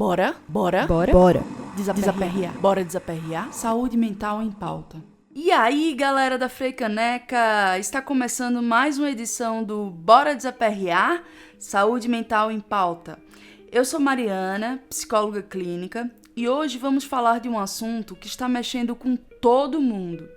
Bora. Desaperrear. Bora desaperrear? Saúde mental em pauta. E aí, galera da Freicaneca, está começando mais uma edição do Bora Desaperrear? Saúde mental em pauta. Eu sou Mariana, psicóloga clínica, e hoje vamos falar de um assunto que está mexendo com todo mundo.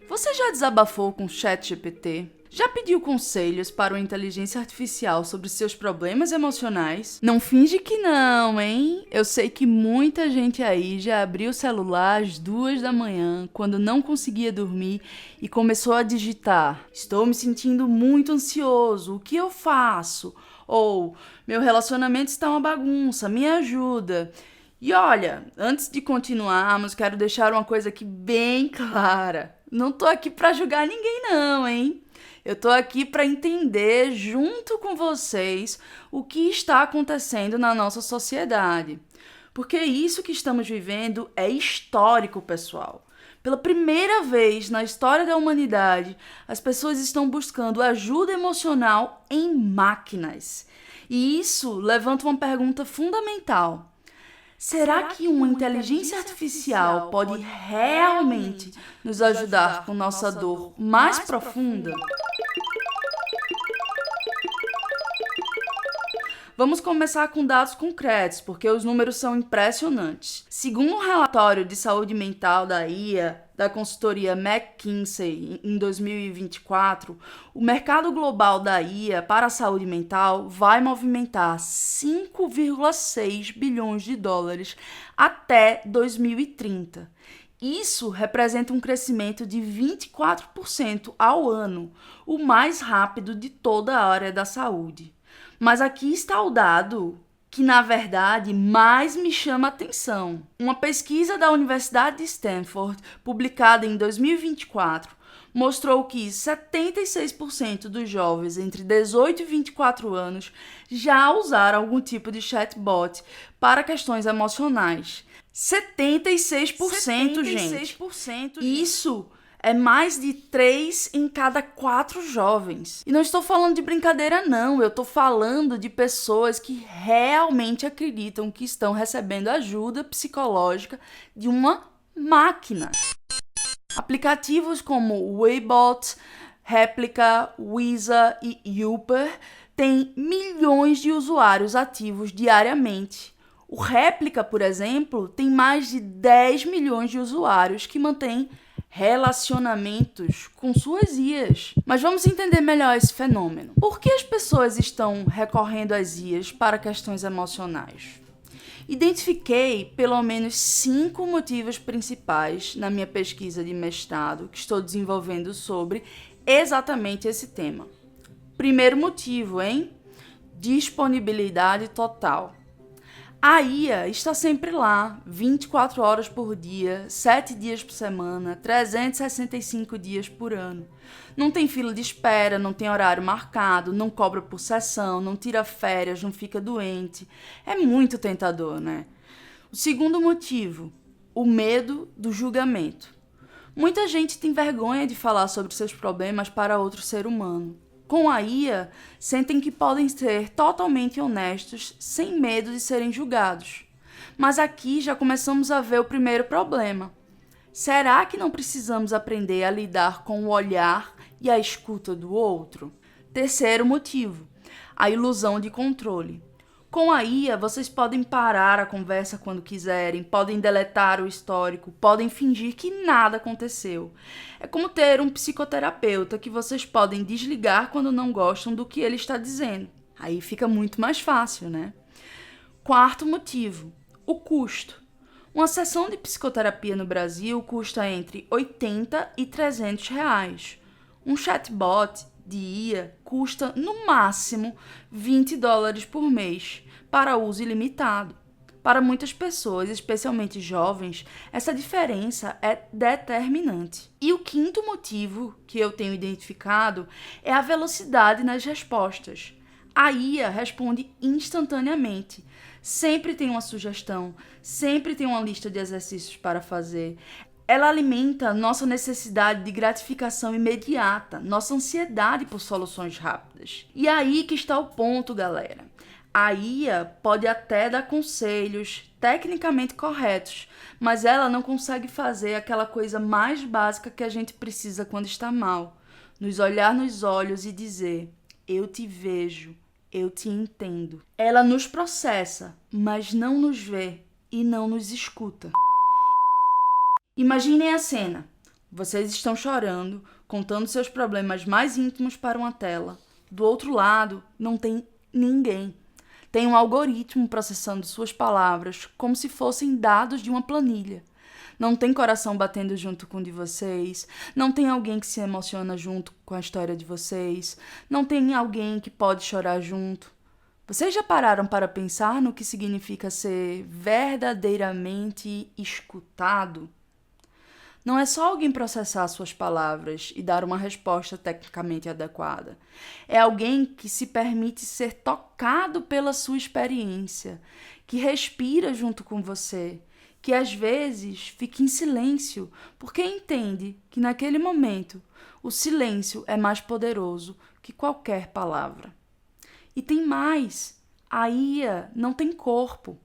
Você já desabafou com o ChatGPT? Já pediu conselhos para uma inteligência artificial sobre seus problemas emocionais? Não finge que não, hein? Eu sei que muita gente aí já abriu o celular às 2 da manhã, quando não conseguia dormir, e começou a digitar: estou me sentindo muito ansioso, o que eu faço? Ou, meu relacionamento está uma bagunça, me ajuda. E olha, antes de continuarmos, quero deixar uma coisa aqui bem clara. Não tô aqui para julgar ninguém não, hein? Eu tô aqui para entender, junto com vocês, o que está acontecendo na nossa sociedade. Porque isso que estamos vivendo é histórico, pessoal. Pela primeira vez na história da humanidade, as pessoas estão buscando ajuda emocional em máquinas. E isso levanta uma pergunta fundamental. Será que uma inteligência artificial pode realmente nos ajudar com nossa dor mais profunda? Vamos começar com dados concretos, porque os números são impressionantes. Segundo um relatório de saúde mental da IA, da consultoria McKinsey, em 2024, o mercado global da IA para a saúde mental vai movimentar 5,6 bilhões de dólares até 2030. Isso representa um crescimento de 24% ao ano, o mais rápido de toda a área da saúde. Mas aqui está o dado que, na verdade, mais me chama a atenção. Uma pesquisa da Universidade de Stanford, publicada em 2024, mostrou que 76% dos jovens entre 18 e 24 anos já usaram algum tipo de chatbot para questões emocionais. 76%, gente! Isso é mais de 3 em cada 4 jovens. E não estou falando de brincadeira, não. Eu estou falando de pessoas que realmente acreditam que estão recebendo ajuda psicológica de uma máquina. Aplicativos como o Waybot, Replica, Wiza e Youper têm milhões de usuários ativos diariamente. O Replica, por exemplo, tem mais de 10 milhões de usuários que mantêm relacionamentos com suas IAs. Mas vamos entender melhor esse fenômeno. Por que as pessoas estão recorrendo às IAs para questões emocionais? Identifiquei pelo menos 5 motivos principais na minha pesquisa de mestrado que estou desenvolvendo sobre exatamente esse tema. Primeiro motivo, disponibilidade total. A IA está sempre lá, 24 horas por dia, 7 dias por semana, 365 dias por ano. Não tem fila de espera, não tem horário marcado, não cobra por sessão, não tira férias, não fica doente. É muito tentador, né? O segundo motivo, o medo do julgamento. Muita gente tem vergonha de falar sobre seus problemas para outro ser humano. Com a IA, sentem que podem ser totalmente honestos, sem medo de serem julgados. Mas aqui já começamos a ver o primeiro problema. Será que não precisamos aprender a lidar com o olhar e a escuta do outro? Terceiro motivo, a ilusão de controle. Com a IA, vocês podem parar a conversa quando quiserem, podem deletar o histórico, podem fingir que nada aconteceu. É como ter um psicoterapeuta que vocês podem desligar quando não gostam do que ele está dizendo. Aí fica muito mais fácil, né? Quarto motivo, o custo. Uma sessão de psicoterapia no Brasil custa entre 80 e 300 reais. Um chatbot de IA custa, no máximo, 20 dólares por mês, para uso ilimitado. Para muitas pessoas, especialmente jovens, essa diferença é determinante. E o quinto motivo que eu tenho identificado é a velocidade nas respostas. A IA responde instantaneamente. Sempre tem uma sugestão, sempre tem uma lista de exercícios para fazer. Ela alimenta nossa necessidade de gratificação imediata, nossa ansiedade por soluções rápidas. E aí que está o ponto, galera. A IA pode até dar conselhos tecnicamente corretos, mas ela não consegue fazer aquela coisa mais básica que a gente precisa quando está mal. Nos olhar nos olhos e dizer, eu te vejo, eu te entendo. Ela nos processa, mas não nos vê e não nos escuta. Imaginem a cena. Vocês estão chorando, contando seus problemas mais íntimos para uma tela. Do outro lado, não tem ninguém. Tem um algoritmo processando suas palavras como se fossem dados de uma planilha. Não tem coração batendo junto com o de vocês, não tem alguém que se emociona junto com a história de vocês, não tem alguém que pode chorar junto. Vocês já pararam para pensar no que significa ser verdadeiramente escutado? Não é só alguém processar suas palavras e dar uma resposta tecnicamente adequada. É alguém que se permite ser tocado pela sua experiência, que respira junto com você, que às vezes fica em silêncio, porque entende que naquele momento o silêncio é mais poderoso que qualquer palavra. E tem mais, a IA não tem corpo.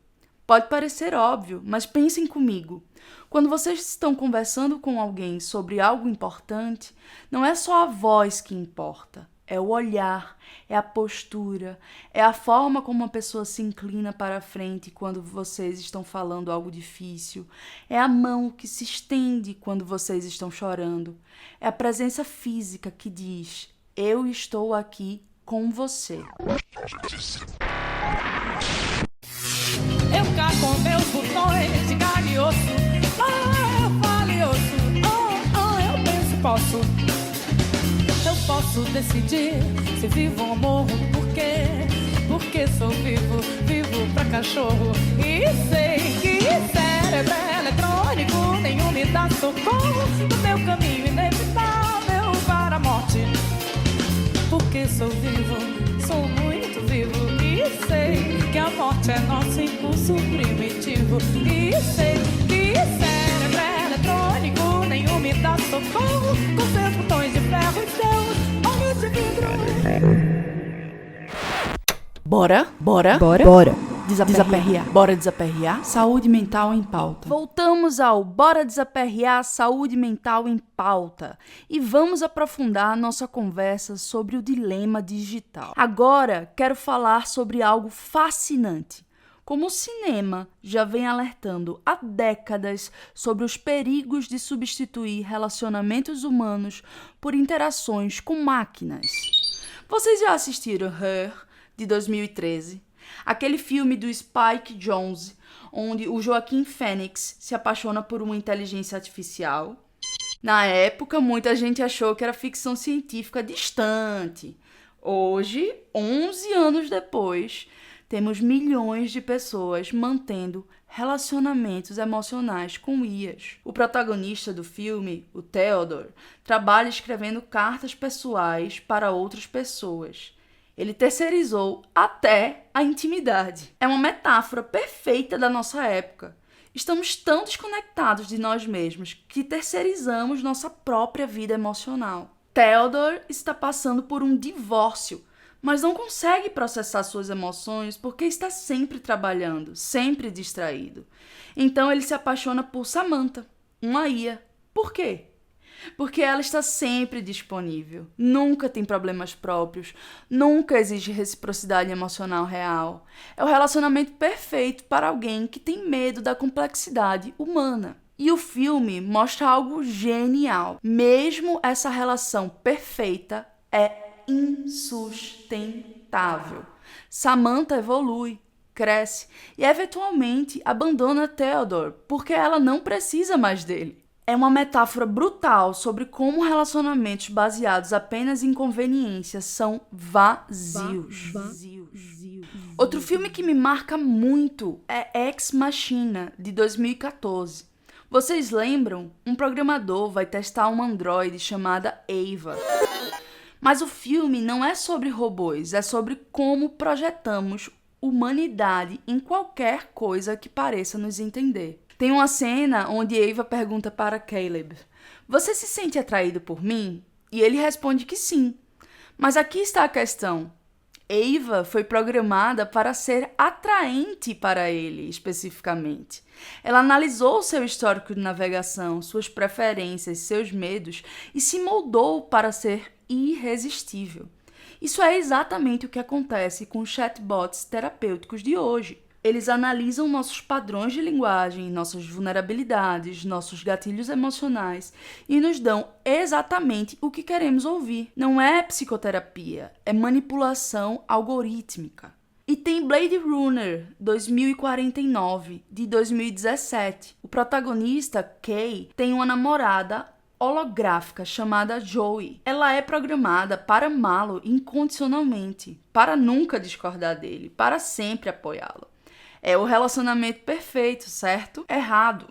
Pode parecer óbvio, mas pensem comigo. Quando vocês estão conversando com alguém sobre algo importante, não é só a voz que importa, é o olhar, é a postura, é a forma como uma pessoa se inclina para a frente quando vocês estão falando algo difícil, é a mão que se estende quando vocês estão chorando, é a presença física que diz, eu estou aqui com você. Eu cá com meus botões de carne e osso. Eu falo e osso. Eu penso, posso. Eu posso decidir se vivo ou morro. Por quê? Porque sou vivo, vivo pra cachorro. E sei que cérebro é eletrônico, nenhum me dá socorro no meu caminho inevitável para a morte. Porque sou vivo, sou muito vivo. E sei que a morte é nosso impulso primitivo. E sei que cérebro é eletrônico, nenhum me dá socorro com seus botões de ferro e seus olhos de vidro. Bora. Desaperrear. Bora desaperrear? Saúde mental em pauta. Voltamos ao Bora Desaperrear Saúde Mental em Pauta e vamos aprofundar nossa conversa sobre o dilema digital. Agora, quero falar sobre algo fascinante. Como o cinema já vem alertando há décadas sobre os perigos de substituir relacionamentos humanos por interações com máquinas. Vocês já assistiram Her, de 2013? Aquele filme do Spike Jonze, onde o Joaquin Phoenix se apaixona por uma inteligência artificial. Na época, muita gente achou que era ficção científica distante. Hoje, 11 anos depois, temos milhões de pessoas mantendo relacionamentos emocionais com IAs. O protagonista do filme, o Theodore, trabalha escrevendo cartas pessoais para outras pessoas. Ele terceirizou até a intimidade. É uma metáfora perfeita da nossa época. Estamos tão desconectados de nós mesmos que terceirizamos nossa própria vida emocional. Theodore está passando por um divórcio, mas não consegue processar suas emoções porque está sempre trabalhando, sempre distraído. Então ele se apaixona por Samantha, uma IA. Por quê? Porque ela está sempre disponível, nunca tem problemas próprios, nunca exige reciprocidade emocional real. É o relacionamento perfeito para alguém que tem medo da complexidade humana. E o filme mostra algo genial. Mesmo essa relação perfeita é insustentável. Samantha evolui, cresce e eventualmente abandona Theodore porque ela não precisa mais dele. É uma metáfora brutal sobre como relacionamentos baseados apenas em conveniência são vazios. Outro filme que me marca muito é Ex Machina, de 2014. Vocês lembram? Um programador vai testar uma androide chamada Ava. Mas o filme não é sobre robôs, é sobre como projetamos humanidade em qualquer coisa que pareça nos entender. Tem uma cena onde Ava pergunta para Caleb, você se sente atraído por mim? E ele responde que sim. Mas aqui está a questão. Ava foi programada para ser atraente para ele, especificamente. Ela analisou seu histórico de navegação, suas preferências, seus medos e se moldou para ser irresistível. Isso é exatamente o que acontece com os chatbots terapêuticos de hoje. Eles analisam nossos padrões de linguagem, nossas vulnerabilidades, nossos gatilhos emocionais e nos dão exatamente o que queremos ouvir. Não é psicoterapia, é manipulação algorítmica. E tem Blade Runner 2049, de 2017. O protagonista, Kay, tem uma namorada holográfica chamada Joey. Ela é programada para amá-lo incondicionalmente, para nunca discordar dele, para sempre apoiá-lo. É o relacionamento perfeito, certo? Errado.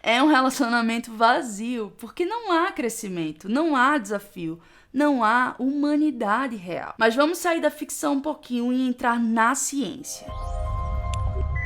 É um relacionamento vazio, porque não há crescimento, não há desafio, não há humanidade real. Mas vamos sair da ficção um pouquinho e entrar na ciência.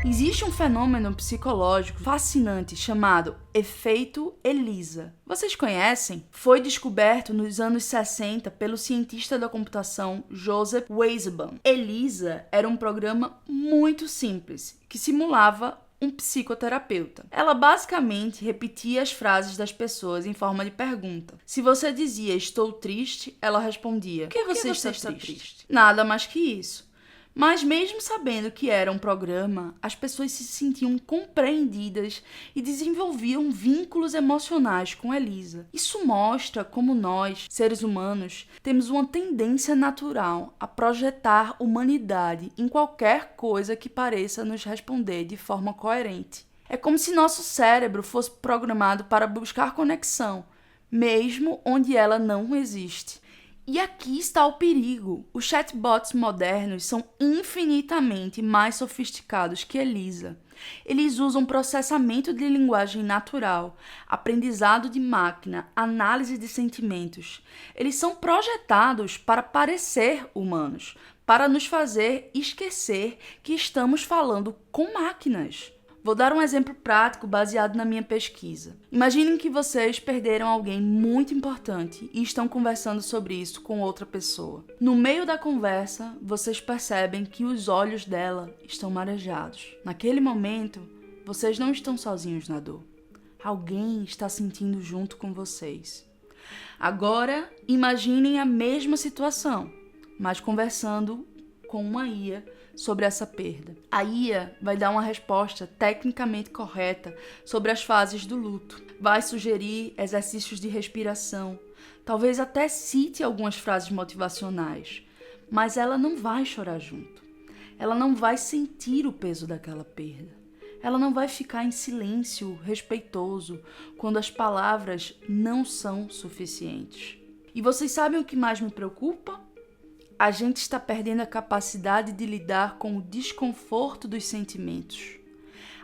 Existe um fenômeno psicológico fascinante chamado efeito ELISA. Vocês conhecem? Foi descoberto nos anos 60 pelo cientista da computação Joseph Weisbaum. ELISA era um programa muito simples que simulava um psicoterapeuta. Ela basicamente repetia as frases das pessoas em forma de pergunta. Se você dizia "estou triste", ela respondia "Por que você está triste?". Nada mais que isso. Mas mesmo sabendo que era um programa, as pessoas se sentiam compreendidas e desenvolviam vínculos emocionais com Elisa. Isso mostra como nós, seres humanos, temos uma tendência natural a projetar humanidade em qualquer coisa que pareça nos responder de forma coerente. É como se nosso cérebro fosse programado para buscar conexão, mesmo onde ela não existe. E aqui está o perigo. Os chatbots modernos são infinitamente mais sofisticados que Elisa. Eles usam processamento de linguagem natural, aprendizado de máquina, análise de sentimentos. Eles são projetados para parecer humanos, para nos fazer esquecer que estamos falando com máquinas. Vou dar um exemplo prático baseado na minha pesquisa. Imaginem que vocês perderam alguém muito importante e estão conversando sobre isso com outra pessoa. No meio da conversa, vocês percebem que os olhos dela estão marejados. Naquele momento, vocês não estão sozinhos na dor. Alguém está sentindo junto com vocês. Agora, imaginem a mesma situação, mas conversando com uma IA sobre essa perda. A IA vai dar uma resposta tecnicamente correta sobre as fases do luto. Vai sugerir exercícios de respiração, talvez até cite algumas frases motivacionais, mas ela não vai chorar junto. Ela não vai sentir o peso daquela perda. Ela não vai ficar em silêncio respeitoso quando as palavras não são suficientes. E vocês sabem o que mais me preocupa? A gente está perdendo a capacidade de lidar com o desconforto dos sentimentos.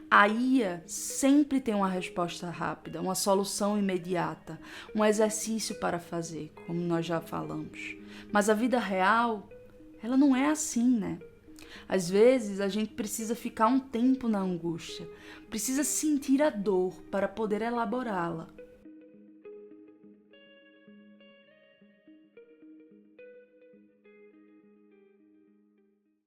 A IA sempre tem uma resposta rápida, uma solução imediata, um exercício para fazer, como nós já falamos. Mas a vida real, ela não é assim, né? Às vezes, a gente precisa ficar um tempo na angústia, precisa sentir a dor para poder elaborá-la.